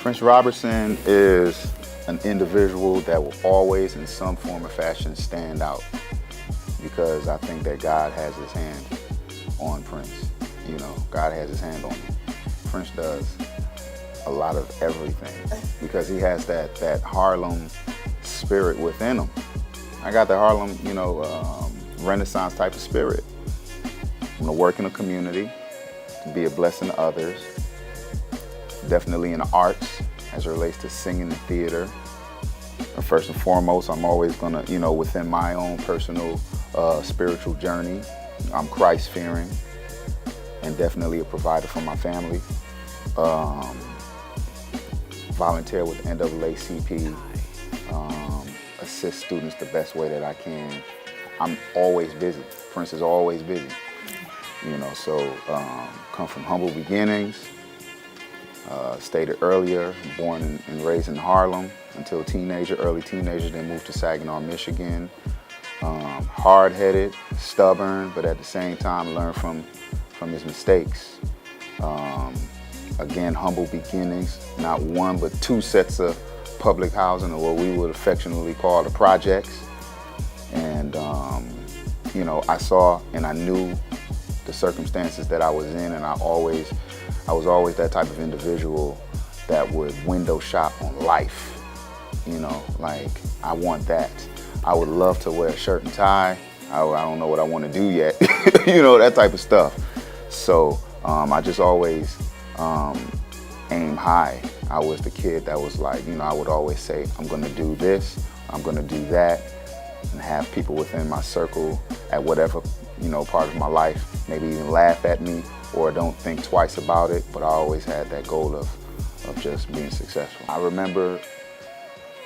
Prince Robertson is an individual that will always, in some form or fashion, stand out, because I think that God has his hand on Prince. You know, God has his hand on him. Prince does a lot of everything because he has that Harlem spirit within him. I got the Harlem, Renaissance type of spirit. I'm gonna work in a community, to be a blessing to others. Definitely in the arts, as it relates to singing and theater. First and foremost, I'm always gonna, within my own personal spiritual journey, I'm Christ-fearing and definitely a provider for my family. Volunteer with NAACP, assist students the best way that I can. I'm always busy. Prince is always busy. Come from humble beginnings. Stated earlier, born and raised in Harlem until early teenager, then moved to Saginaw, Michigan. Hard-headed, stubborn, but at the same time learned from his mistakes. Again, humble beginnings, not one but two sets of public housing, or what we would affectionately call the projects. And I saw and I knew the circumstances that I was in, and I was always that type of individual that would window shop on life. I want that. I would love to wear a shirt and tie. I don't know what I want to do yet, that type of stuff. So I just always aim high. I was the kid that was like, I would always say, I'm gonna do this, I'm gonna do that, and have people within my circle at whatever, part of my life, maybe even laugh at me or don't think twice about it, but I always had that goal of just being successful. I remember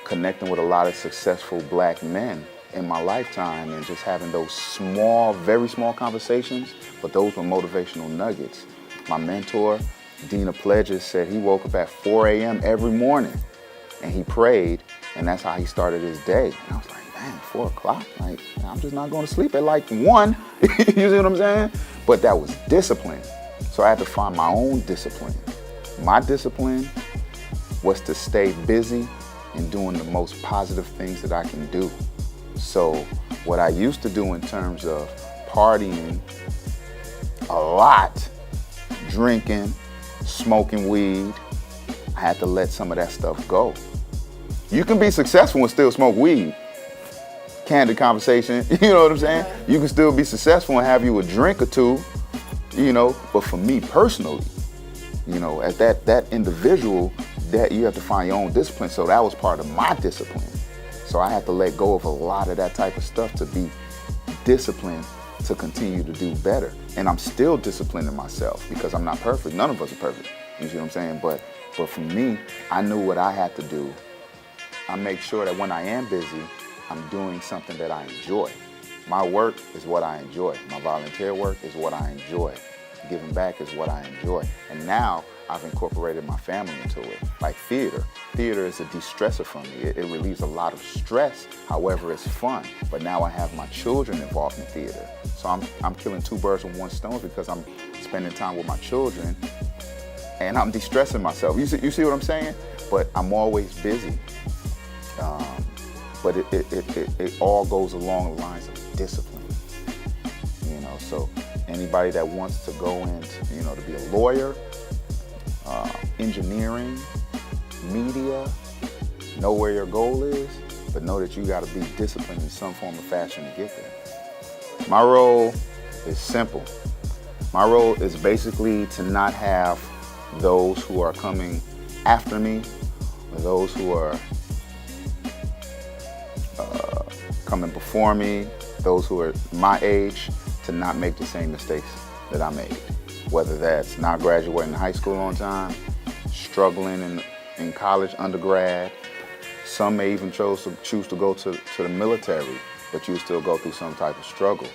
connecting with a lot of successful black men in my lifetime and just having those small, very small conversations, but those were motivational nuggets. My mentor, Dina Pledges, said he woke up at 4 a.m. every morning and he prayed, and that's how he started his day. And I was like, man, 4 o'clock? Like, I'm just not going to sleep at like 1. You see what I'm saying? But that was discipline. So I had to find my own discipline. My discipline was to stay busy and doing the most positive things that I can do. So what I used to do in terms of partying a lot, drinking, smoking weed, I had to let some of that stuff go. You can be successful and still smoke weed. Candid conversation, you know what I'm saying? You can still be successful and have you a drink or two, but for me personally, as that individual, that you have to find your own discipline. So that was part of my discipline. So I had to let go of a lot of that type of stuff to be disciplined to continue to do better. And I'm still disciplining myself because I'm not perfect. None of us are perfect. You see what I'm saying? But for me, I knew what I had to do. I make sure that when I am busy, I'm doing something that I enjoy. My work is what I enjoy. My volunteer work is what I enjoy. Giving back is what I enjoy. And now I've incorporated my family into it, like theater. Theater is a de-stressor for me. It relieves a lot of stress, however, it's fun. But now I have my children involved in theater. So I'm killing 2 birds with 1 stone because I'm spending time with my children and I'm de-stressing myself. You see what I'm saying? But I'm always busy. But it all goes along the lines of discipline. So anybody that wants to go into, to be a lawyer, engineering, media, know where your goal is, but know that you got to be disciplined in some form or fashion to get there. My role is simple. My role is basically to not have those who are coming after me, or those who are coming before me, those who are my age, to not make the same mistakes that I made. Whether that's not graduating high school on time, struggling in college, undergrad. Some may even choose to go to the military, but you still go through some type of struggle.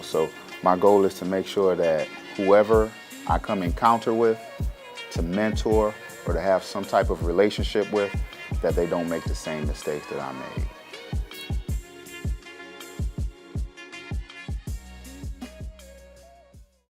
So my goal is to make sure that whoever I come encounter with, to mentor or to have some type of relationship with, that they don't make the same mistakes that I made.